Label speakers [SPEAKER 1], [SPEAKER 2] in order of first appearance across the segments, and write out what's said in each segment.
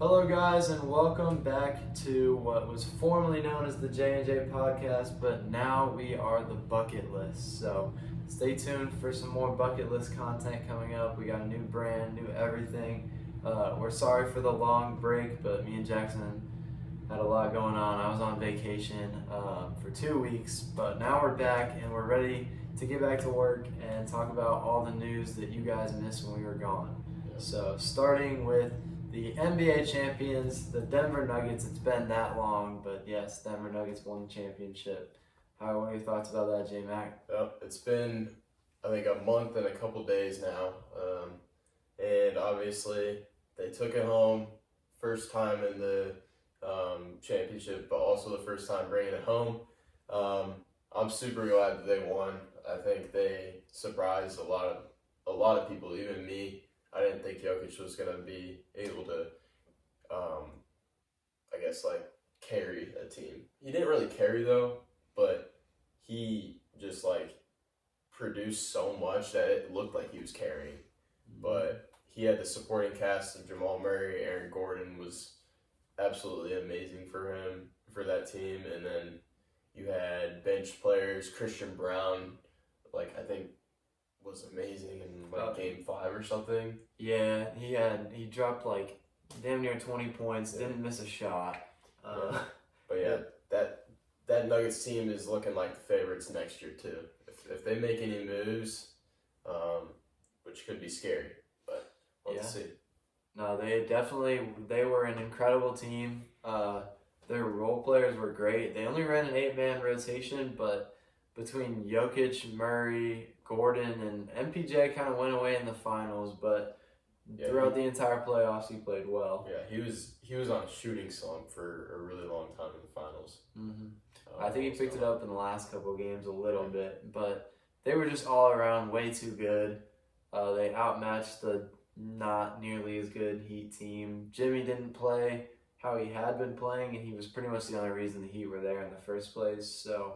[SPEAKER 1] Hello, guys, and welcome back to what was formerly known as the J&J podcast, but now we are the Bucket List. So stay tuned for some more Bucket List content coming up. We got a new brand, new everything. We're sorry for the long break, but me and Jackson had a lot going on. I was on vacation for 2 weeks, but now we're back and we're ready to get back to work and talk about all the news that you guys missed when we were gone. So starting with the NBA champions, the Denver Nuggets. It's been that long, but yes, Denver Nuggets won the championship. What are your thoughts about that, J-Mac?
[SPEAKER 2] It's been, I think, a month and a couple days now. And obviously, they took it home. First time in the championship, but also the first time bringing it home. I'm super glad that they won. I think they surprised a lot of people, even me. I didn't think Jokic was going to be able to, carry a team. He didn't really carry, though, but he just, produced so much that it looked like he was carrying. But he had the supporting cast of Jamal Murray. Aaron Gordon was absolutely amazing for him, for that team. And then you had bench players. Christian Brown, I think, was amazing in game 5 or something.
[SPEAKER 1] Yeah, he dropped damn near 20 points, didn't miss a shot.
[SPEAKER 2] But that Nuggets team is looking like the favorites next year too. If they make any moves, which could be scary, but let's see.
[SPEAKER 1] No, they were an incredible team. Their role players were great. They only ran an 8-man rotation, but between Jokic, Murray, Gordon, and MPJ kind of went away in the finals, but throughout the entire playoffs, he played well.
[SPEAKER 2] Yeah, he was on a shooting slump for a really long time in the finals.
[SPEAKER 1] Mm-hmm. I think he picked it up in the last couple of games a little bit, but they were just all around way too good. They outmatched the not nearly as good Heat team. Jimmy didn't play how he had been playing, and he was pretty much the only reason the Heat were there in the first place. So,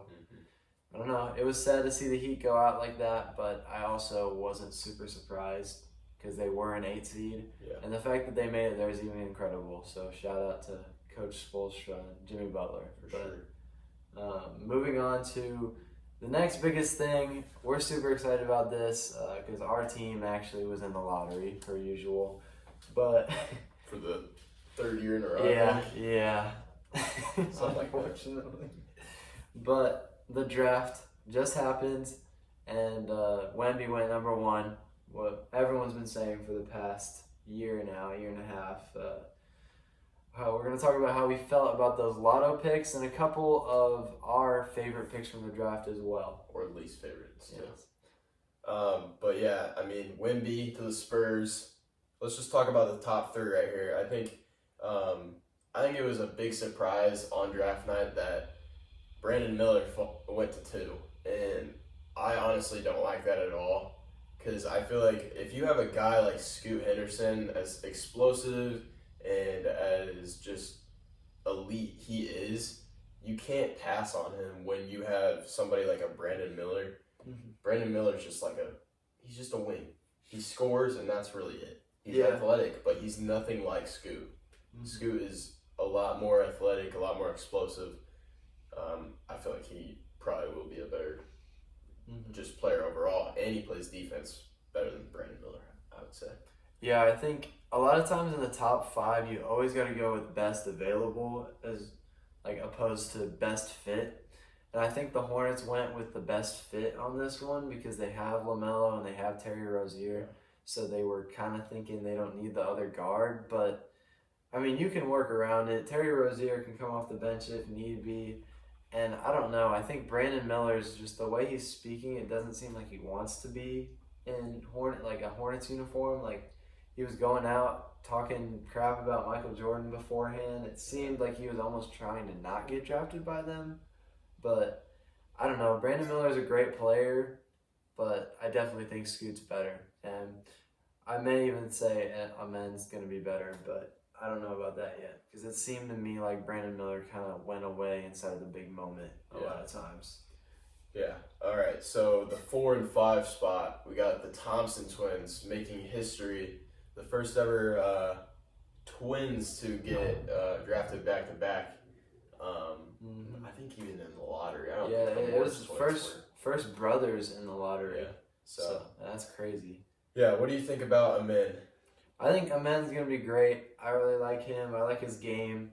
[SPEAKER 1] I don't know. It was sad to see the Heat go out like that, but I also wasn't super surprised because they were an 8 seed.
[SPEAKER 2] Yeah.
[SPEAKER 1] And the fact that they made it there is even incredible. So, shout out to Coach Spoelstra and Jimmy Butler.
[SPEAKER 2] For sure.
[SPEAKER 1] Moving on to the next biggest thing, we're super excited about this because our team actually was in the lottery per usual, but
[SPEAKER 2] for the 3rd year in a row.
[SPEAKER 1] Yeah. Unfortunately, but the draft just happened, and Wemby went number 1. What everyone's been saying for the past year and a half. We're going to talk about how we felt about those lotto picks and a couple of our favorite picks from the draft as well.
[SPEAKER 2] Or least favorites, too.
[SPEAKER 1] Yes.
[SPEAKER 2] But yeah, I mean, Wemby to the Spurs. Let's just talk about the top 3 right here. I think it was a big surprise on draft night that Brandon Miller went to 2. And I honestly don't like that at all. Because I feel like if you have a guy like Scoot Henderson as explosive and as just elite he is, you can't pass on him when you have somebody like a Brandon Miller. Mm-hmm. Brandon Miller's just he's just a wing. He scores and that's really it. He's athletic, but he's nothing like Scoot. Mm-hmm. Scoot is a lot more athletic, a lot more explosive. I feel like he probably will be a better just player overall, and he plays defense better than Brandon Miller, I would say.
[SPEAKER 1] Yeah, I think a lot of times in the top 5, you always got to go with best available as opposed to best fit. And I think the Hornets went with the best fit on this one because they have LaMelo and they have Terry Rozier. So they were kind of thinking they don't need the other guard. But, I mean, you can work around it. Terry Rozier can come off the bench if need be. And I don't know. I think Brandon Miller's just the way he's speaking, it doesn't seem like he wants to be in a Hornets uniform. He was going out talking crap about Michael Jordan beforehand. It seemed like he was almost trying to not get drafted by them. But I don't know. Brandon Miller is a great player, but I definitely think Scoot's better. And I may even say Amen's going to be better, but I don't know about that yet. Because it seemed to me like Brandon Miller kind of went away inside of the big moment a lot of times.
[SPEAKER 2] Yeah. All right. So the 4 and 5 spot, we got the Thompson twins making history. The first ever twins to get drafted back to back.
[SPEAKER 1] Mhm.
[SPEAKER 2] I think even in the lottery. I don't
[SPEAKER 1] Yeah,
[SPEAKER 2] think the
[SPEAKER 1] it
[SPEAKER 2] Morris
[SPEAKER 1] was
[SPEAKER 2] twins
[SPEAKER 1] first brothers in the lottery.
[SPEAKER 2] Yeah.
[SPEAKER 1] So that's crazy.
[SPEAKER 2] Yeah, what do you think about Amin?
[SPEAKER 1] I think Amen's gonna be great. I really like him. I like his game.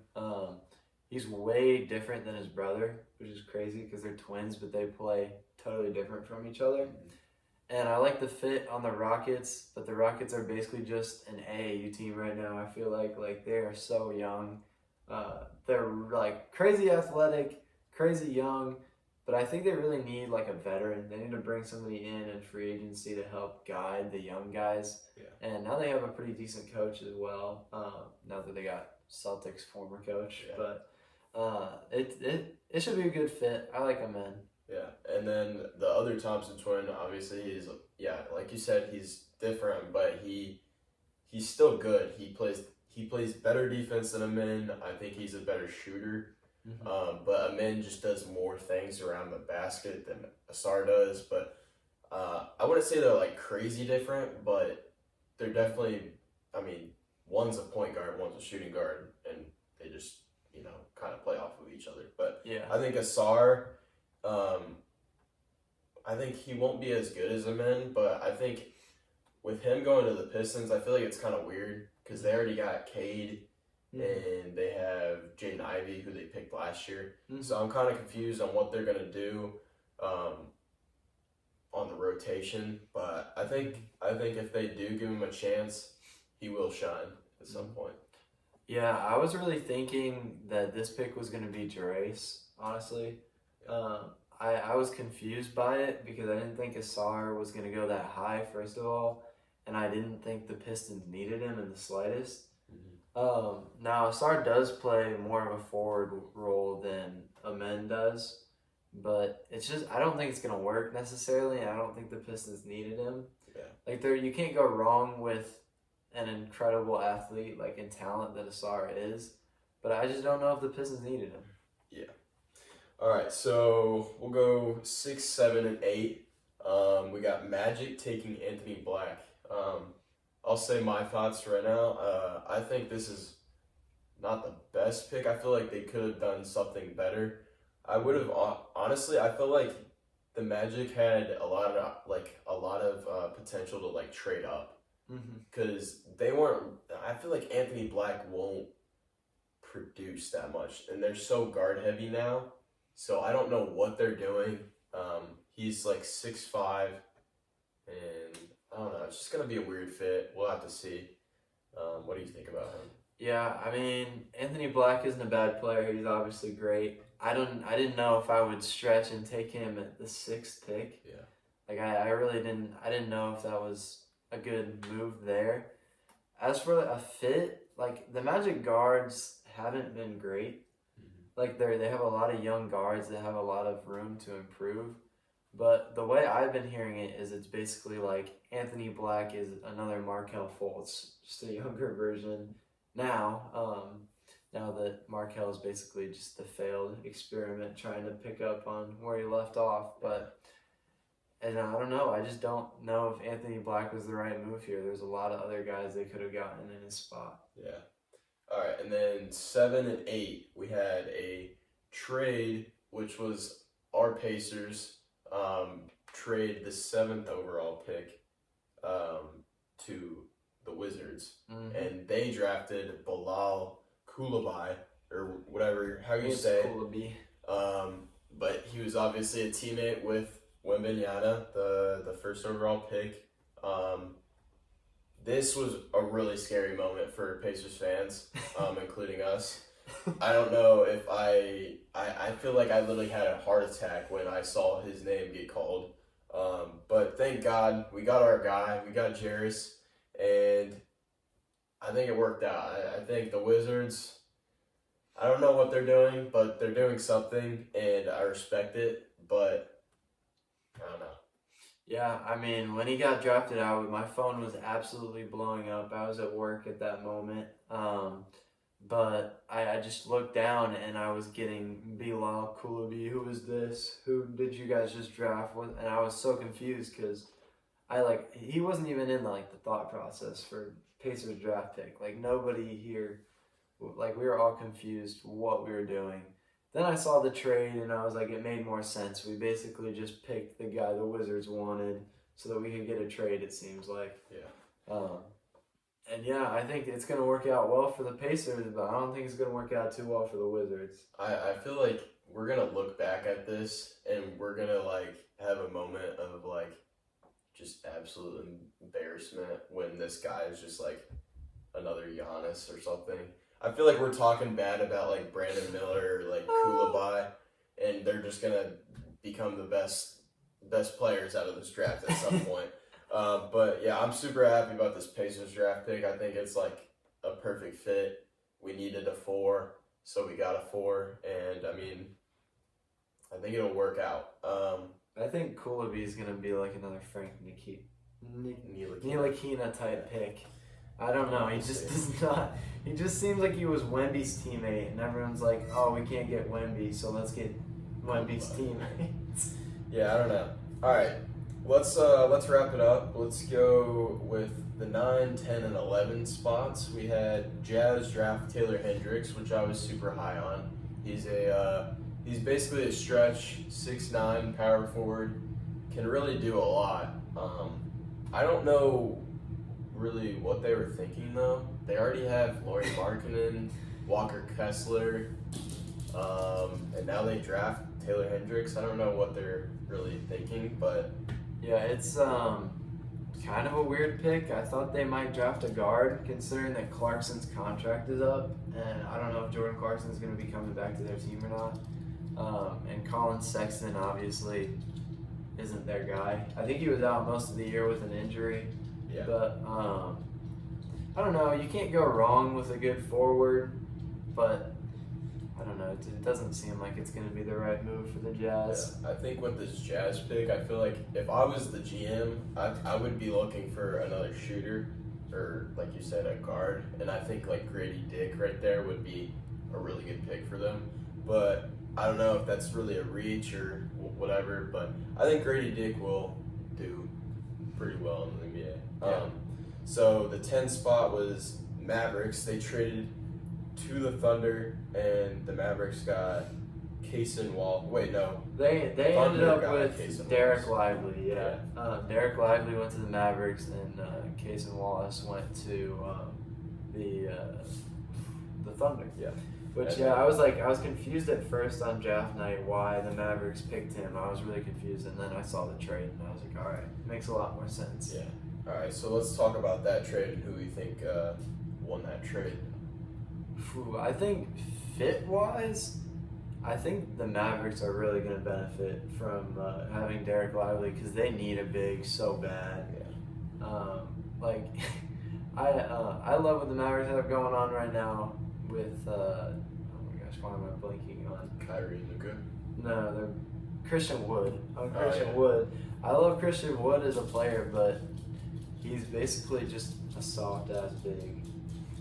[SPEAKER 1] He's way different than his brother, which is crazy because they're twins, but they play totally different from each other. And I like the fit on the Rockets, but the Rockets are basically just an AAU team right now. I feel like they are so young. They're like crazy athletic, crazy young, but I think they really need like a veteran. They need to bring somebody in free agency to help guide the young guys.
[SPEAKER 2] Yeah.
[SPEAKER 1] And now they have a pretty decent coach as well. Now that they got Celtics former coach,
[SPEAKER 2] Yeah.
[SPEAKER 1] but it should be a good fit. I like them, man.
[SPEAKER 2] Yeah, and then the other Thompson twin, obviously, is like you said, he's different, but he's still good. He plays better defense than Amin. I think he's a better shooter. But Amin just does more things around the basket than Asar does. But I wouldn't say they're like crazy different, but they're definitely. I mean, one's a point guard, one's a shooting guard, and they just kind of play off of each other. But
[SPEAKER 1] Yeah.
[SPEAKER 2] I think Asar. I think he won't be as good as Amin, but I think with him going to the Pistons, I feel like it's kind of weird because they already got Cade and they have Jaden Ivey, who they picked last year. So I'm kind of confused on what they're gonna do on the rotation. But I think if they do give him a chance, he will shine at some point.
[SPEAKER 1] Yeah, I was really thinking that this pick was going to be Jarace, honestly. I was confused by it because I didn't think Asar was going to go that high, first of all, and I didn't think the Pistons needed him in the slightest. Now, Asar does play more of a forward role than Amen does, but it's just, I don't think it's going to work necessarily, and I don't think the Pistons needed him.
[SPEAKER 2] Yeah.
[SPEAKER 1] Like, you can't go wrong with an incredible athlete, like in talent that Asar is, but I just don't know if the Pistons needed him.
[SPEAKER 2] Yeah. All right, so we'll go 6, 7, and 8. We got Magic taking Anthony Black. I'll say my thoughts right now. I think this is not the best pick. I feel like they could have done something better. I would have honestly. I feel like the Magic had a lot of potential to like trade up because they weren't. I feel like Anthony Black won't produce that much, and they're so guard heavy now. So I don't know what they're doing. He's like 6'5", and I don't know. It's just gonna be a weird fit. We'll have to see. What do you think about him?
[SPEAKER 1] Yeah, I mean, Anthony Black isn't a bad player. He's obviously great. I didn't know if I would stretch and take him at the 6th pick.
[SPEAKER 2] Yeah.
[SPEAKER 1] Like I really didn't. I didn't know if that was a good move there. As for a fit, like the Magic guards haven't been great. Like they have a lot of young guards that have a lot of room to improve. But the way I've been hearing it is it's basically like Anthony Black is another Markelle Fultz, just a younger version now. Now that Markelle is basically just the failed experiment trying to pick up on where he left off. And I don't know. I just don't know if Anthony Black was the right move here. There's a lot of other guys they could have gotten in his spot.
[SPEAKER 2] Yeah. All right, and then 7 and 8, we had a trade, which was our Pacers trade the 7th overall pick to the Wizards, and they drafted Bilal Coulibaly, or whatever, how you say
[SPEAKER 1] it.
[SPEAKER 2] But he was obviously a teammate with Wembanyama, the first overall pick. This was a really scary moment for Pacers fans, including us. I don't know if I feel like I literally had a heart attack when I saw his name get called. But thank God we got our guy, we got Jarace, and I think it worked out. I think the Wizards, I don't know what they're doing, but they're doing something, and I respect it, but I don't know.
[SPEAKER 1] Yeah, I mean, when he got drafted out, my phone was absolutely blowing up. I was at work at that moment. But I just looked down and I was getting Bilal Coulibaly. Who is this? Who did you guys just draft? And I was so confused because he wasn't even in the thought process for Pacers draft pick. Like nobody here, like we were all confused what we were doing. Then I saw the trade and I was like, it made more sense. We basically just picked the guy the Wizards wanted so that we could get a trade. It seems like.
[SPEAKER 2] Yeah.
[SPEAKER 1] And yeah, I think it's gonna work out well for the Pacers, but I don't think it's gonna work out too well for the Wizards.
[SPEAKER 2] I feel like we're gonna look back at this and we're gonna like have a moment of like just absolute embarrassment when this guy is just like another Giannis or something. I feel like we're talking bad about like Brandon Miller or like Koulibaly, and they're just gonna become the best players out of this draft at some point. But yeah, I'm super happy about this Pacers draft pick. I think it's like a perfect fit. We needed a 4, so we got a 4, and I mean, I think it'll work out.
[SPEAKER 1] I think Koulibaly is gonna be like another Frank
[SPEAKER 2] Ntilikina.
[SPEAKER 1] Ntilikina type pick. I don't know. He just
[SPEAKER 2] We'll see.
[SPEAKER 1] does not. He just seems like he was Wemby's teammate, and everyone's like, "Oh, we can't get Wemby, so let's get Wemby's teammate."
[SPEAKER 2] Yeah, I don't know. All right, let's wrap it up. Let's go with the 9, 10, and 11 spots. We had Jazz draft Taylor Hendricks, which I was super high on. He's basically a stretch 6'9" power forward. Can really do a lot. I don't know really what they were thinking though. They already have Lauri Markkanen, Walker Kessler, and now they draft Taylor Hendricks. I don't know what they're really thinking, but
[SPEAKER 1] Yeah, it's kind of a weird pick. I thought they might draft a guard, considering that Clarkson's contract is up, and I don't know if Jordan Clarkson's going to be coming back to their team or not. And Colin Sexton obviously isn't their guy. I think he was out most of the year with an injury.
[SPEAKER 2] yeah.
[SPEAKER 1] But I don't know. You can't go wrong with a good forward, but I don't know. It doesn't seem like it's going to be the right move for the Jazz.
[SPEAKER 2] Yeah, I think with this Jazz pick, I feel like if I was the GM, I would be looking for another shooter, or like you said, a guard. And I think like Grady Dick right there would be a really good pick for them. But I don't know if that's really a reach or whatever. But I think Grady Dick will do pretty well in the NBA.
[SPEAKER 1] Yeah.
[SPEAKER 2] So the 10 spot was Mavericks. They traded to the Thunder, and the Mavericks got Kaysen Wall. Wait, no.
[SPEAKER 1] They
[SPEAKER 2] Thunder
[SPEAKER 1] ended up
[SPEAKER 2] got
[SPEAKER 1] with
[SPEAKER 2] Kaysen
[SPEAKER 1] Derek
[SPEAKER 2] Wallace.
[SPEAKER 1] Lively, yeah. Derek Lively went to the Mavericks, and Kaysen Wallace went to the Thunder.
[SPEAKER 2] Yeah.
[SPEAKER 1] Which
[SPEAKER 2] And
[SPEAKER 1] I was confused at first on draft night why the Mavericks picked him. I was really confused, and then I saw the trade, and I was like, all right, makes a lot more sense.
[SPEAKER 2] Yeah. All right, so let's talk about that trade and who we think won that trade.
[SPEAKER 1] I think fit-wise, I think the Mavericks are really going to benefit from having Derek Lively because they need a big so bad.
[SPEAKER 2] Yeah.
[SPEAKER 1] Like, I love what the Mavericks have going on right now with, oh my gosh, why am I blanking on?
[SPEAKER 2] Kyrie and Luka.
[SPEAKER 1] No, they're Christian Wood.
[SPEAKER 2] Oh,
[SPEAKER 1] Christian
[SPEAKER 2] yeah.
[SPEAKER 1] Wood. I love Christian Wood as a player, but he's basically just a soft-ass big.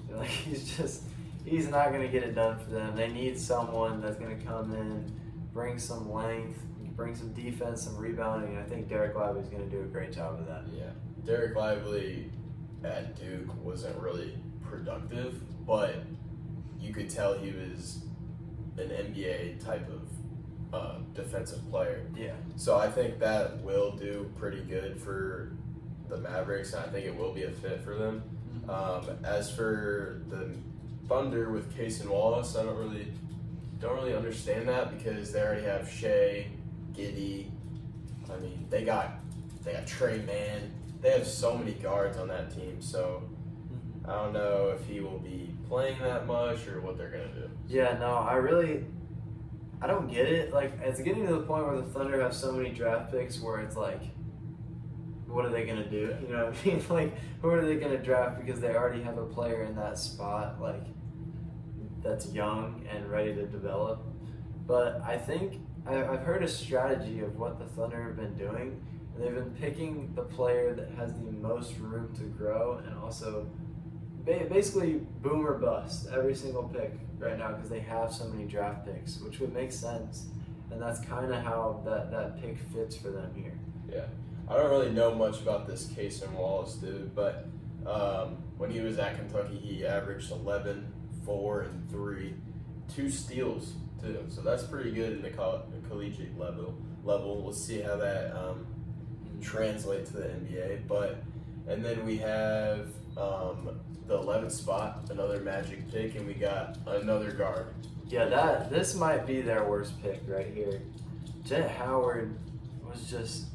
[SPEAKER 1] Like, he's not going to get it done for them. They need someone that's going to come in, bring some length, bring some defense, some rebounding, and I think Derek Lively is going to do a great job of that.
[SPEAKER 2] Yeah. Derek Lively at Duke wasn't really productive, but you could tell he was an NBA type of defensive player.
[SPEAKER 1] Yeah.
[SPEAKER 2] So I think that will do pretty good for the Mavericks, and I think it will be a fit for them. As for the Thunder with Kaysen Wallace, I don't really understand that because they already have Shea, Giddey. I mean, they got Trey Mann. They have so many guards on that team, so I don't know if he will be playing that much or what they're gonna do.
[SPEAKER 1] Yeah, no, I don't get it. Like, it's getting to the point where the Thunder have so many draft picks where it's like, what are they gonna do? You know what I mean? Like, who are they gonna draft because they already have a player in that spot, like, that's young and ready to develop. But I think I've heard a strategy of what the Thunder have been doing. And they've been picking the player that has the most room to grow and also basically boom or bust every single pick right now because they have so many draft picks, which would make sense. And that's kind of how that pick fits for them here.
[SPEAKER 2] Yeah. I don't really know much about this Kaysen Wallace dude, but when he was at Kentucky, he averaged 11, 4, and 3, 2 steals too. So that's pretty good in the collegiate level. We'll see how that translates to the NBA. And then we have the 11th spot, another Magic pick, and we got another guard.
[SPEAKER 1] Yeah, this might be their worst pick right here. Jet Howard was just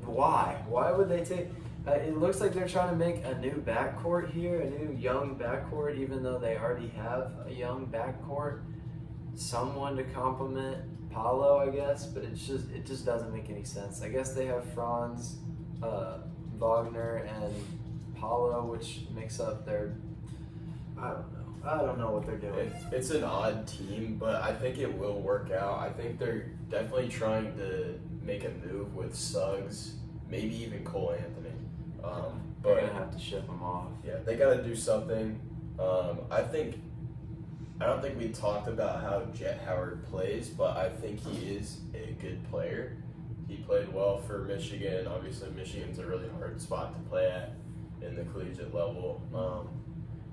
[SPEAKER 1] why? Why would they take? It looks like they're trying to make a new backcourt here, a new young backcourt, even though they already have a young backcourt. Someone to complement Paolo, I guess, but it just doesn't make any sense. I guess they have Franz Wagner and Paolo, which makes up their. I don't know what they're doing.
[SPEAKER 2] It's an odd team, but I think it will work out. I think they're definitely trying to make a move with Suggs, maybe even Cole Anthony.
[SPEAKER 1] They're gonna have to ship them off.
[SPEAKER 2] Yeah, they got to do something. I don't think we talked about how Jet Howard plays, but I think he is a good player. He played well for Michigan. Obviously, Michigan's a really hard spot to play at in the collegiate level.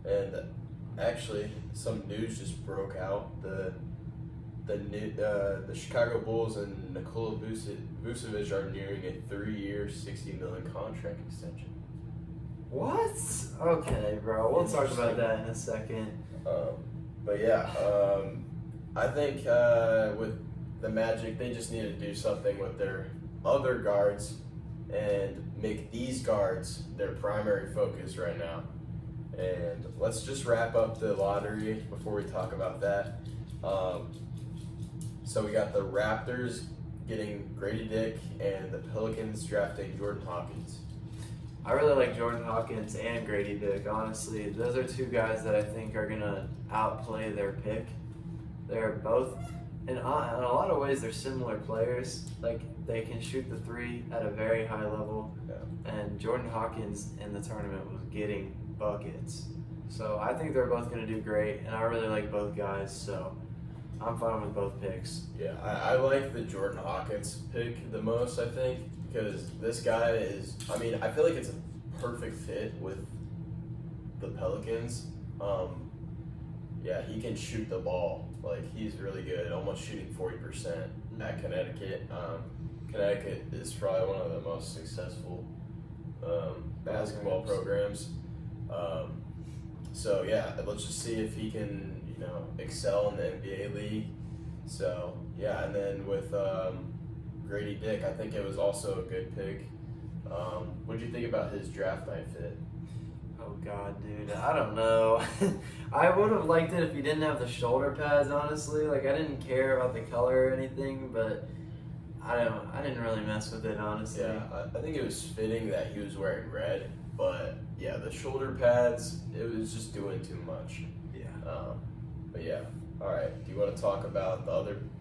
[SPEAKER 2] And actually, some news just broke out. The Chicago Bulls and Nikola Vucevic are nearing a 3-year, $60 million contract extension.
[SPEAKER 1] What? Okay, bro. We'll talk about that in a second.
[SPEAKER 2] But yeah, I think with the Magic, they just need to do something with their other guards and make these guards their primary focus right now. And let's just wrap up the lottery before we talk about that. So we got the Raptors getting Grady Dick and the Pelicans drafting Jordan Hawkins.
[SPEAKER 1] I really like Jordan Hawkins and Grady Dick, honestly. Those are two guys that I think are going to outplay their pick. They're both, in a lot of ways, they're similar players. Like, they can shoot the three at a very high level.
[SPEAKER 2] Yeah.
[SPEAKER 1] And Jordan Hawkins in the tournament was getting buckets. So I think they're both going to do great, and I really like both guys, so I'm fine with both picks.
[SPEAKER 2] Yeah, I like the Jordan Hawkins pick the most, I think, because this guy is, I feel like it's a perfect fit with the Pelicans. Yeah, he can shoot the ball. Like, he's really good, almost shooting 40% at Connecticut. Connecticut is probably one of the most successful basketball programs. So yeah, let's just see if he can, excel in the NBA league. So yeah, and then with Grady Dick, I think it was also a good pick. What did you think about his draft night fit?
[SPEAKER 1] Oh God, dude, I don't know. I would have liked it if he didn't have the shoulder pads. Honestly, like I didn't care about the color or anything, but I didn't really mess with it. Honestly,
[SPEAKER 2] yeah, I think it was fitting that he was wearing red, but yeah, the shoulder pads, it was just doing too much.
[SPEAKER 1] Yeah.
[SPEAKER 2] But yeah, all right. Do you want to talk about the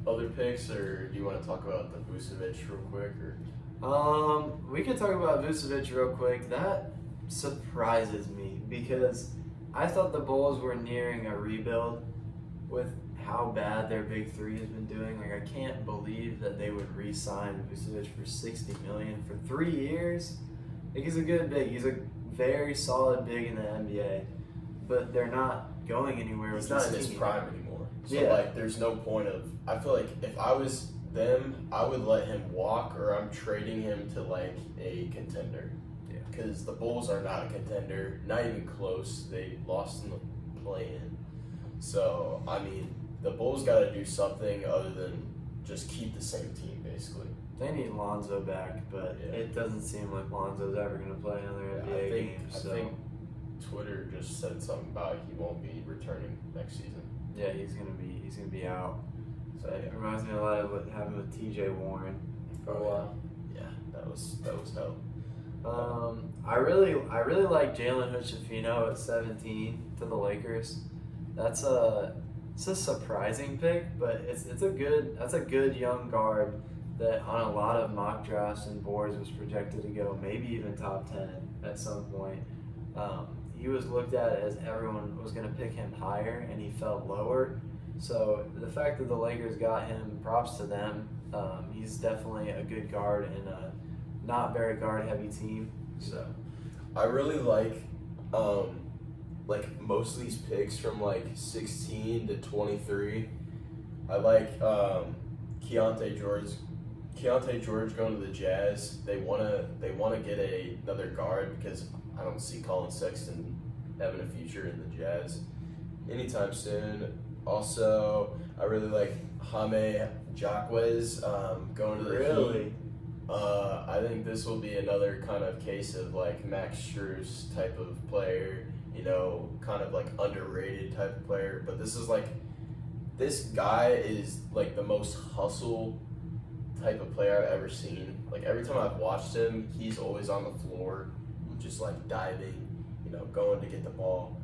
[SPEAKER 2] other picks, or do you want to talk about the Vucevic real quick, or?
[SPEAKER 1] We could talk about Vucevic real quick. That surprises me because I thought the Bulls were nearing a rebuild with how bad their big three has been doing. Like, I can't believe that they would re-sign Vucevic for $60 million for 3 years. Like, he's a good big. He's a very solid big in the NBA, but they're not going anywhere.
[SPEAKER 2] He's
[SPEAKER 1] with
[SPEAKER 2] not in
[SPEAKER 1] this
[SPEAKER 2] his
[SPEAKER 1] team.
[SPEAKER 2] prime anymore. So
[SPEAKER 1] Yeah.
[SPEAKER 2] there's no point of. I feel like if I was them, I would let him walk, or I'm trading him to a contender.
[SPEAKER 1] Yeah.
[SPEAKER 2] Because the Bulls are not a contender, not even close. They lost in the play-in. So the Bulls got to do something other than just keep the same team, basically.
[SPEAKER 1] They need Lonzo back, but
[SPEAKER 2] Yeah.
[SPEAKER 1] it doesn't seem like Lonzo's ever going to play another NBA game. So
[SPEAKER 2] I think Twitter just said something about he won't be returning next season.
[SPEAKER 1] yeah, he's gonna be out.
[SPEAKER 2] So
[SPEAKER 1] It
[SPEAKER 2] yeah.
[SPEAKER 1] reminds me a lot of what happened with TJ Warren for a while.
[SPEAKER 2] Yeah, that was dope.
[SPEAKER 1] I really like Jalen Hood-Schifino at 17 to the Lakers. It's a surprising pick, but that's a good young guard that on a lot of mock drafts and boards was projected to go maybe even top 10 at some point. He was looked at as everyone was going to pick him higher, and he fell lower. So the fact that the Lakers got him, props to them. He's definitely a good guard in a not very guard heavy team. So
[SPEAKER 2] I really like like most of these picks from like 16 to 23. I like Keontae George. Keontae George going to the Jazz. They wanna get another guard because I don't see Colin Sexton having a future in the Jazz anytime soon. Also, I really like Jaime Jaquez going to the Heat.
[SPEAKER 1] Really?
[SPEAKER 2] I think this will be another kind of case of like Max Strus type of player, kind of like underrated type of player. But this guy is like the most hustle type of player I've ever seen. Like every time I've watched him, he's always on the floor, just like diving, going to get the ball.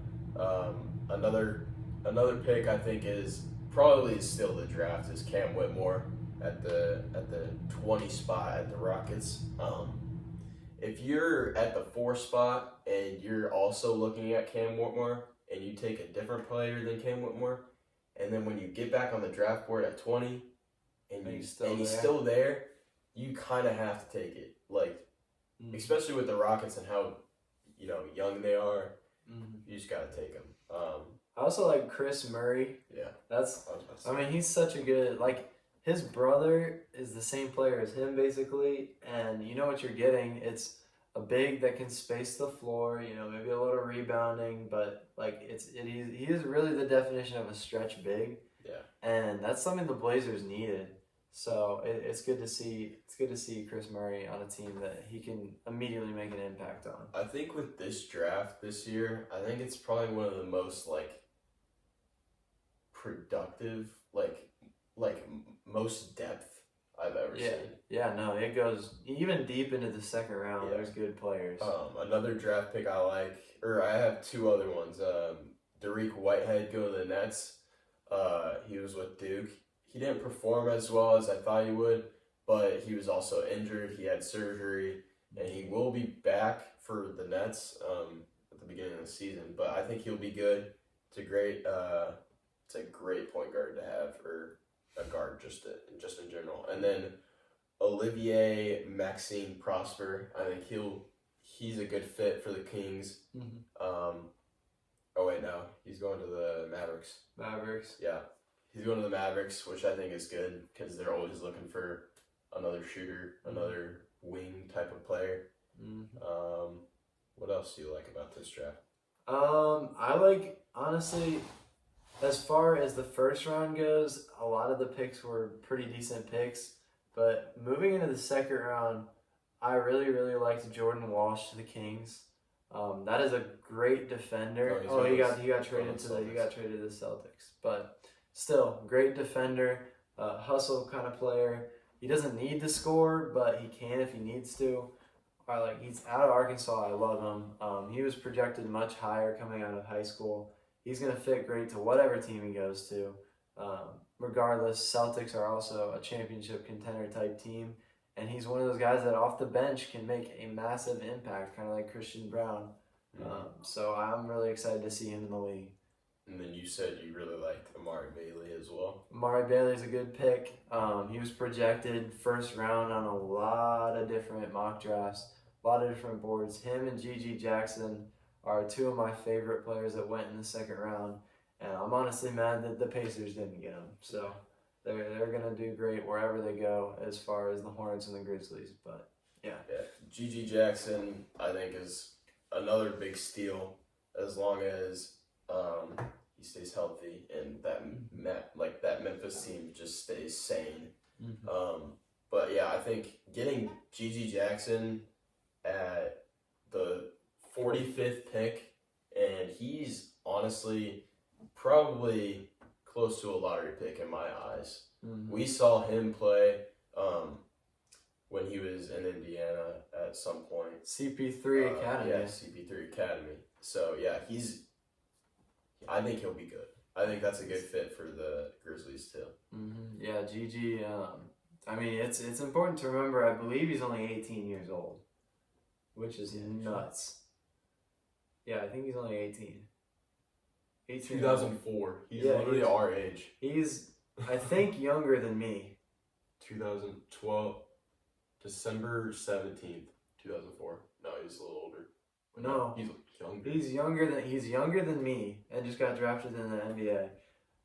[SPEAKER 2] Another pick I think is probably still the draft is Cam Whitmore at the 20 spot at the Rockets. If you're at the 4 spot and you're also looking at Cam Whitmore and you take a different player than Cam Whitmore, and then when you get back on the draft board at 20 and he's still there, you kind of have to take it. Like, especially with the Rockets and how young they are, you just gotta take them.
[SPEAKER 1] I also like Chris Murray.
[SPEAKER 2] Yeah,
[SPEAKER 1] He's such a good, like, his brother is the same player as him basically, and you know what you're getting. It's a big that can space the floor, maybe a little rebounding, but like he is really the definition of a stretch big.
[SPEAKER 2] Yeah,
[SPEAKER 1] and that's something the Blazers needed. So it's good to see. It's good to see Chris Murray on a team that he can immediately make an impact on.
[SPEAKER 2] I think with this draft this year, I think it's probably one of the most like productive, like most depth I've ever seen.
[SPEAKER 1] Yeah, no, it goes even deep into the second round.
[SPEAKER 2] Yeah.
[SPEAKER 1] There's good players.
[SPEAKER 2] Another draft pick I like, or I have 2 other ones. Dariq Whitehead going to the Nets. He was with Duke. He didn't perform as well as I thought he would, but he was also injured. He had surgery, and he will be back for the Nets at the beginning of the season. But I think he'll be good. It's a great point guard to have, or a guard just in general. And then Olivier Maxime Prosper. I think he's a good fit for the Kings. Oh wait, no, he's going to the Mavericks. Yeah. He's going to the Mavericks, which I think is good because they're always looking for another shooter, another wing type of player. What else do you like about this draft?
[SPEAKER 1] I like, honestly, as far as the first round goes, a lot of the picks were pretty decent picks. But moving into the second round, I really, really liked Jordan Walsh to the Kings. That is a great defender. He got traded to the Celtics, but still, great defender, hustle kind of player. He doesn't need to score, but he can if he needs to. He's out of Arkansas. I love him. He was projected much higher coming out of high school. He's gonna fit great to whatever team he goes to. Regardless, Celtics are also a championship contender type team, and he's one of those guys that off the bench can make a massive impact, kind of like Christian Braun. So I'm really excited to see him in the league.
[SPEAKER 2] And then you said you really liked Amari Bailey as well.
[SPEAKER 1] Amari Bailey's a good pick. He was projected first round on a lot of different mock drafts, a lot of different boards. Him and Gigi Jackson are 2 of my favorite players that went in the second round. And I'm honestly mad that the Pacers didn't get him. So they're going to do great wherever they go as far as the Hornets and the Grizzlies. But, yeah.
[SPEAKER 2] Gigi Jackson, I think, is another big steal as long as he stays healthy and that Memphis team just stays sane. But, yeah, I think getting Gigi Jackson at the 45th pick, and he's honestly probably close to a lottery pick in my eyes. We saw him play when he was in Indiana at some point.
[SPEAKER 1] CP3 Academy.
[SPEAKER 2] Yeah, CP3 Academy. So, yeah, I think he'll be good. I think that's a good fit for the Grizzlies, too.
[SPEAKER 1] Yeah, Gigi, it's important to remember, I believe he's only 18 years old, which is nuts. Yeah, I think he's only 18.
[SPEAKER 2] 2004. He's literally our age.
[SPEAKER 1] He's, I think, younger than me.
[SPEAKER 2] 2012, December 17th, 2004. No, he's a little older.
[SPEAKER 1] No,
[SPEAKER 2] he's younger.
[SPEAKER 1] he's younger than me and just got drafted in the NBA.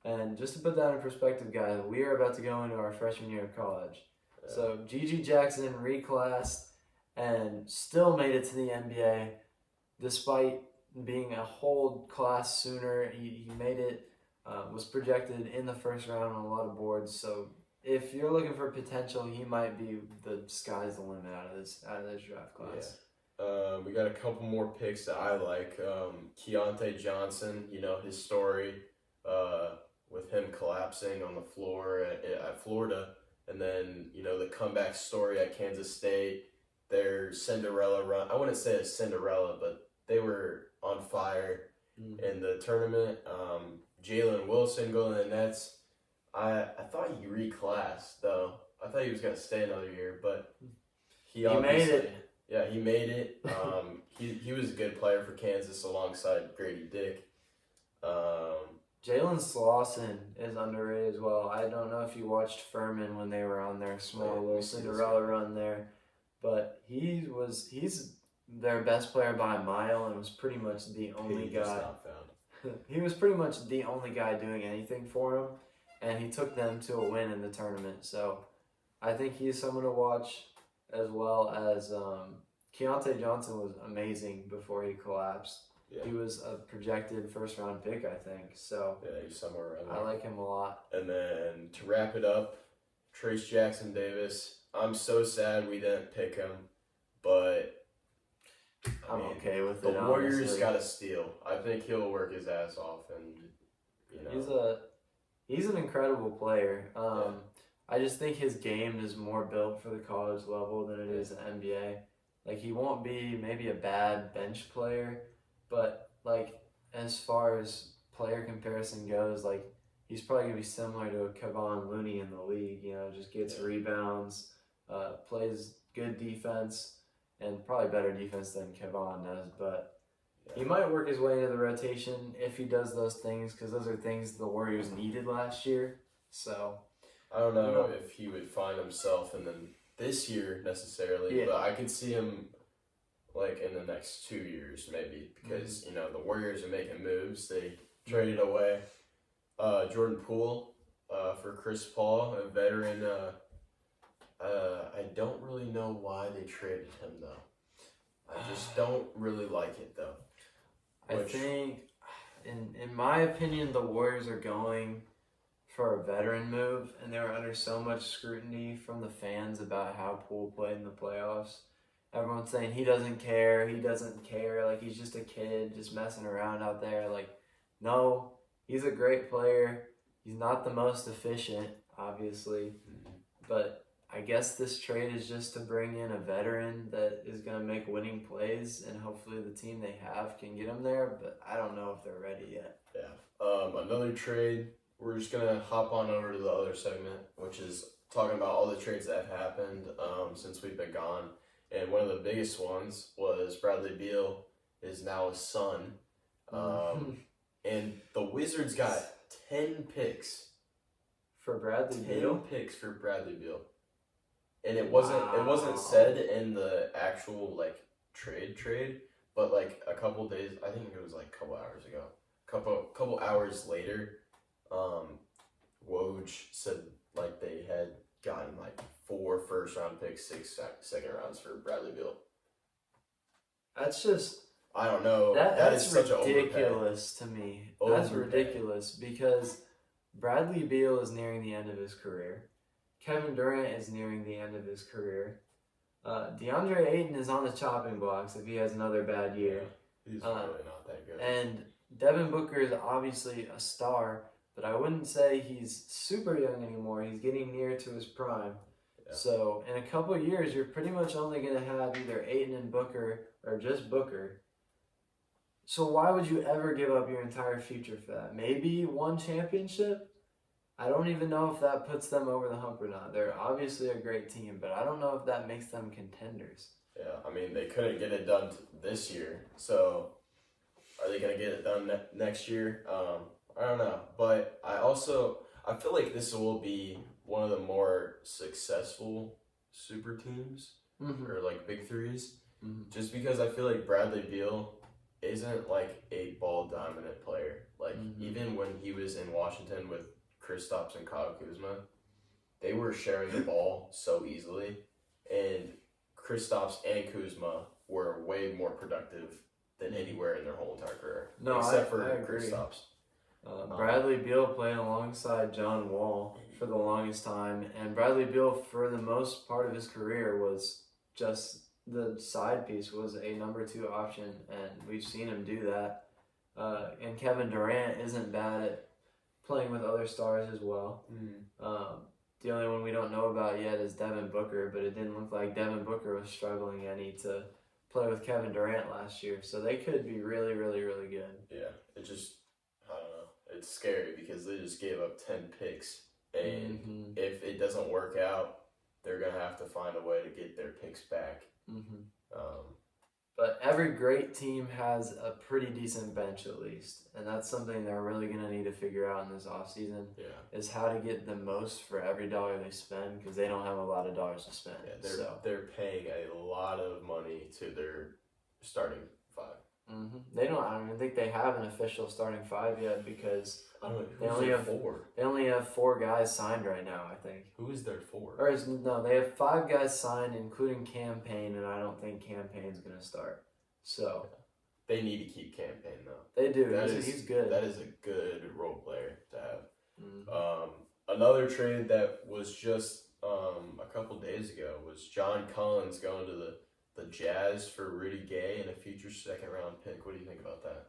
[SPEAKER 1] And just to put that in perspective, guys, we are about to go into our freshman year of college.
[SPEAKER 2] Yeah.
[SPEAKER 1] So Gigi Jackson reclassed and still made it to the NBA despite being a whole class sooner. He made it. Was projected in the first round on a lot of boards. So if you're looking for potential, he might be the sky's the limit out of this draft class.
[SPEAKER 2] We got a couple more picks that I like. Keontae Johnson, his story with him collapsing on the floor at Florida, and then, the comeback story at Kansas State, their Cinderella run. I wouldn't say a Cinderella, but they were on fire in the tournament. Jalen Wilson going to the Nets. I thought he reclassed, though. I thought he was going to stay another year, but he
[SPEAKER 1] made it.
[SPEAKER 2] Yeah, he made it. He was a good player for Kansas alongside Grady Dick.
[SPEAKER 1] Jalen Slauson is underrated as well. I don't know if you watched Furman when they were on their small little Cinderella run there, but he's their best player by a mile and was pretty much the only guy. He was pretty much the only guy doing anything for him, and he took them to a win in the tournament. So I think he's someone to watch, as well as Keontae Johnson was amazing before he collapsed. Yeah. He was a projected first-round pick, I think. So
[SPEAKER 2] yeah, he's somewhere around there.
[SPEAKER 1] I like him a lot.
[SPEAKER 2] And then to wrap it up, Trace Jackson Davis. I'm so sad we didn't pick him, but
[SPEAKER 1] I'm okay with
[SPEAKER 2] it.
[SPEAKER 1] The
[SPEAKER 2] Warriors got to steal. I think he'll work his ass off, and
[SPEAKER 1] he's an incredible player. I just think his game is more built for the college level than it is the NBA. Like, he won't be maybe a bad bench player, but like as far as player comparison goes, like he's probably gonna be similar to a Kevon Looney in the league. Just gets rebounds, plays good defense. And probably better defense than Kevon does, but he might work his way into the rotation if he does those things, because those are things the Warriors needed last year. So
[SPEAKER 2] I don't know if he would find himself in this year necessarily, but I could see him like in the next 2 years maybe, because the Warriors are making moves. They traded away Jordan Poole for Chris Paul, a veteran. I don't really know why they traded him, though. I just don't really like it, though.
[SPEAKER 1] I think, in my opinion, the Warriors are going for a veteran move, and they were under so much scrutiny from the fans about how Poole played in the playoffs. Everyone's saying he doesn't care, like he's just a kid just messing around out there. Like, no, he's a great player. He's not the most efficient, obviously, but I guess this trade is just to bring in a veteran that is going to make winning plays, and hopefully the team they have can get them there, but I don't know if they're ready yet.
[SPEAKER 2] Yeah. Another trade, we're just going to hop on over to the other segment, which is talking about all the trades that have happened since we've been gone. And one of the biggest ones was Bradley Beal is now a Sun. And the Wizards got 10 picks.
[SPEAKER 1] For Bradley Beal?
[SPEAKER 2] 10 picks for Bradley Beal. And it wasn't said in the actual trade, but like a couple days, I think it was like a couple hours ago. Couple hours later, Woj said like they had gotten like 4 first-round picks, 6 second rounds for Bradley Beal.
[SPEAKER 1] That's just,
[SPEAKER 2] I don't know.
[SPEAKER 1] That's
[SPEAKER 2] is such
[SPEAKER 1] ridiculous to me. That's ridiculous because Bradley Beal is nearing the end of his career. Kevin Durant is nearing the end of his career. DeAndre Ayton is on the chopping blocks if he has another bad year.
[SPEAKER 2] He's really not that good.
[SPEAKER 1] And Devin Booker is obviously a star, but I wouldn't say he's super young anymore. He's getting near to his prime. Yeah. So in a couple of years, you're pretty much only going to have either Ayton and Booker or just Booker. So why would you ever give up your entire future for that? Maybe one championship? I don't even know if that puts them over the hump or not. They're obviously a great team, but I don't know if that makes them contenders.
[SPEAKER 2] Yeah, I mean, they couldn't get it done this year, so are they going to get it done next year? I don't know, but I feel like this will be one of the more successful super teams, or like big threes,
[SPEAKER 1] Mhm.
[SPEAKER 2] just because I feel like Bradley Beal isn't like a ball dominant player. Like even when he was in Washington with Kristaps and Kyle Kuzma, they were sharing the ball so easily, and Kristaps and Kuzma were way more productive than anywhere in their whole entire career,
[SPEAKER 1] No,
[SPEAKER 2] except for
[SPEAKER 1] I agree.
[SPEAKER 2] Kristaps.
[SPEAKER 1] Bradley Beal played alongside John Wall for the longest time, and Bradley Beal, for the most part of his career, was just the side piece, was a number 2 option, and we've seen him do that. And Kevin Durant isn't bad at playing with other stars as well. The only one we don't know about yet is Devin Booker, but it didn't look like Devin Booker was struggling any to play with Kevin Durant last year, so they could be really, really, really good.
[SPEAKER 2] Yeah, it just, I don't know. It's scary because they just gave up 10 picks, and if it doesn't work out, they're going to have to find a way to get their picks back.
[SPEAKER 1] But every great team has a pretty decent bench at least, and that's something they're really going to need to figure out in this offseason, is how to get the most for every dollar they spend, because they don't have a lot of dollars to spend.
[SPEAKER 2] Yeah, they're paying a lot of money to their starting 5.
[SPEAKER 1] They don't. I don't even think they have an official starting 5 yet, because
[SPEAKER 2] I don't know,
[SPEAKER 1] they only have
[SPEAKER 2] 4.
[SPEAKER 1] They only have 4 guys signed right now, I think.
[SPEAKER 2] Who is their 4?
[SPEAKER 1] No, they have 5 guys signed, including Cam Payne, and I don't think Cam Payne's gonna start. So
[SPEAKER 2] they need to keep Cam Payne though.
[SPEAKER 1] They do. He's good.
[SPEAKER 2] That is a good role player to have. Another trade that was just a couple days ago was John Collins going to the Jazz for Rudy Gay and a future 2nd round pick. What do you think about that?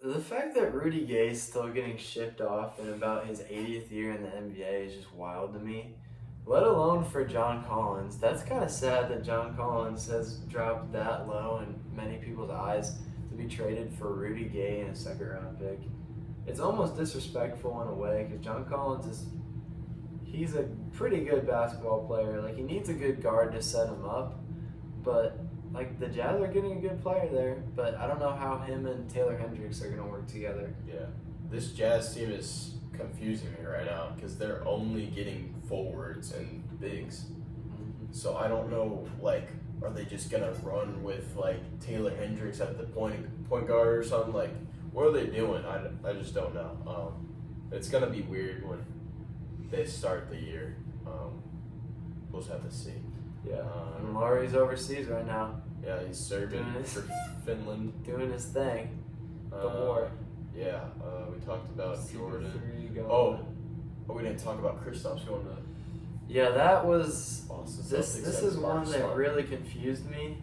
[SPEAKER 1] The fact that Rudy Gay's still getting shipped off in about his 80th year in the NBA is just wild to me. Let alone for John Collins. That's kind of sad that John Collins has dropped that low in many people's eyes to be traded for Rudy Gay and a 2nd round pick. It's almost disrespectful in a way, because John Collins he's a pretty good basketball player. Like, he needs a good guard to set him up, but like, the Jazz are getting a good player there, but I don't know how him and Taylor Hendricks are going to work together.
[SPEAKER 2] Yeah. This Jazz team is confusing me right now because they're only getting forwards and bigs. So I don't know, like, are they just going to run with, like, Taylor Hendricks at the point guard or something? Like, what are they doing? I just don't know. It's going to be weird when they start the year. We'll just have to see.
[SPEAKER 1] Yeah, and Laurie's overseas right now.
[SPEAKER 2] Yeah, he's serving for Finland.
[SPEAKER 1] Doing his thing. The war.
[SPEAKER 2] Yeah, we talked about Jordan. We didn't talk about Kristaps going to.
[SPEAKER 1] Yeah, that was.
[SPEAKER 2] Boston
[SPEAKER 1] this is one that really confused me.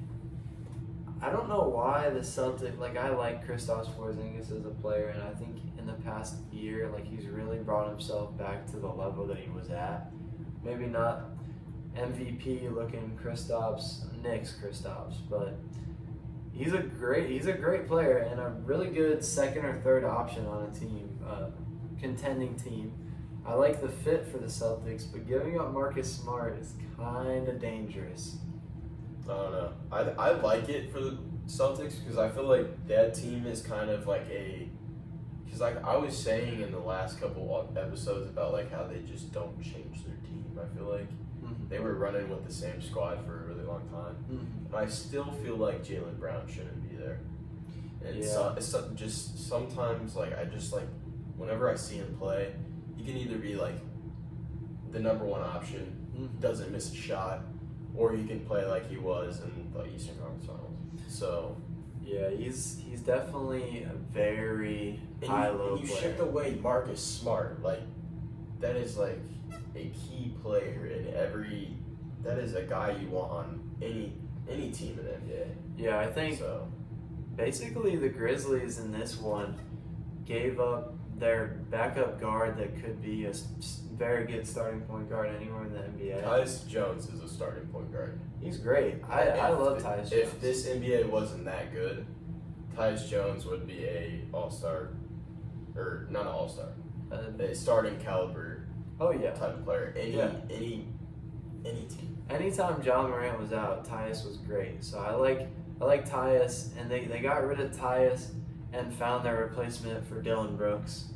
[SPEAKER 1] I don't know why the Celtics. Like, I like Kristaps Porzingis as a player, and I think in the past year, like, he's really brought himself back to the level that he was at. Maybe not MVP looking Knicks Kristaps, but he's a great player and a really good 2nd or 3rd option on a team, contending team. I like the fit for the Celtics, but giving up Marcus Smart is kind of dangerous.
[SPEAKER 2] I don't know. I like it for the Celtics because I feel like that team is kind of like because like I was saying in the last couple of episodes about like how they just don't change their team. I feel like they were running with the same squad for a really long time. And I still feel like Jaylen Brown shouldn't be there. And it's just sometimes, like, I just, like, whenever I see him play, he can either be, like, the number 1 option, doesn't miss a shot, or he can play like he was in the Eastern Conference Finals. So,
[SPEAKER 1] yeah, he's definitely a very high-low player.
[SPEAKER 2] You shipped away Marcus Smart. Like, that is, like, a key player that is a guy you want on any team in the NBA.
[SPEAKER 1] Yeah, I think basically the Grizzlies in this one gave up their backup guard that could be a very good starting point guard anywhere in the NBA.
[SPEAKER 2] Tyus Jones is a starting point guard.
[SPEAKER 1] He's great. I love Tyus Jones.
[SPEAKER 2] If this NBA wasn't that good, Tyus Jones would be a all-star, or not an all-star, a starting caliber.
[SPEAKER 1] Oh yeah,
[SPEAKER 2] type of player. Any team.
[SPEAKER 1] Anytime John Morant was out, Tyus was great. So I like Tyus, and they got rid of Tyus and found their replacement for Dylan Brooks.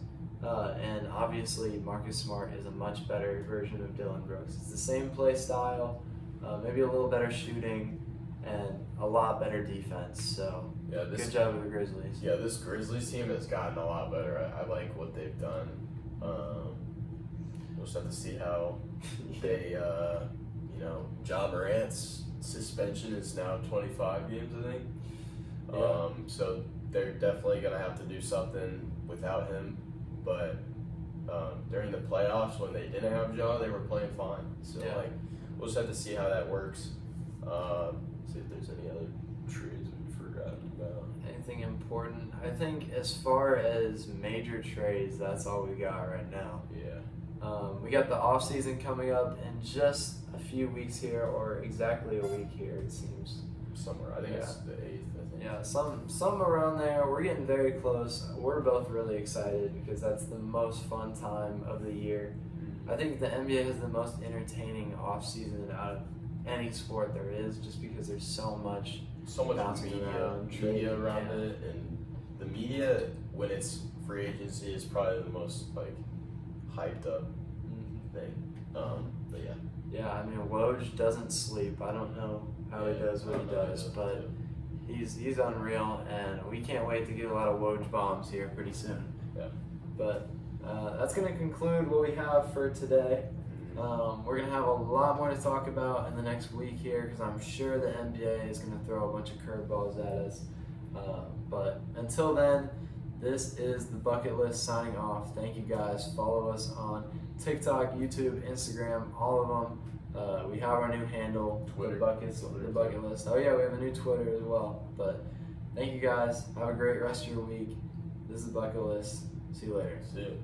[SPEAKER 1] And obviously Marcus Smart is a much better version of Dylan Brooks. It's the same play style, maybe a little better shooting, and a lot better defense. So
[SPEAKER 2] Yeah,
[SPEAKER 1] good job with the Grizzlies.
[SPEAKER 2] Yeah, this Grizzlies team has gotten a lot better. I like what they've done. We'll just have to see how they, Ja Morant's suspension is now 25 games, I think.
[SPEAKER 1] Yeah.
[SPEAKER 2] So they're definitely going to have to do something without him. But during the playoffs, when they didn't have Ja, they were playing fine. So,
[SPEAKER 1] Yeah.
[SPEAKER 2] we'll just have to see how that works. See if there's any other trades we forgot about.
[SPEAKER 1] Anything important? I think as far as major trades, that's all we got right now.
[SPEAKER 2] Yeah.
[SPEAKER 1] We got the off season coming up in just a few weeks here, or exactly a week here, it seems.
[SPEAKER 2] Somewhere. I think it's the 8th, I think.
[SPEAKER 1] Yeah, some around there. We're getting very close. We're both really excited because that's the most fun time of the year. I think the NBA has the most entertaining off season out of any sport there is, just because there's so much bouncing around,
[SPEAKER 2] media
[SPEAKER 1] trading,
[SPEAKER 2] around
[SPEAKER 1] yeah.
[SPEAKER 2] it, and the media when it's free agency is probably the most hyped up thing. But yeah.
[SPEAKER 1] Yeah, I mean Woj doesn't sleep. I don't know how he does what he does, but he's unreal, and we can't wait to get a lot of Woj bombs here pretty soon.
[SPEAKER 2] Yeah.
[SPEAKER 1] But that's going to conclude what we have for today. We're going to have a lot more to talk about in the next week here because I'm sure the NBA is going to throw a bunch of curveballs at us. But until then, this is the Bucket List signing off. Thank you guys. Follow us on TikTok, YouTube, Instagram, all of them. We have our new handle,
[SPEAKER 2] Twitter.
[SPEAKER 1] the Bucket List. Oh yeah, we have a new Twitter as well. But thank you guys. Have a great rest of your week. This is the Bucket List. See you later.
[SPEAKER 2] See you.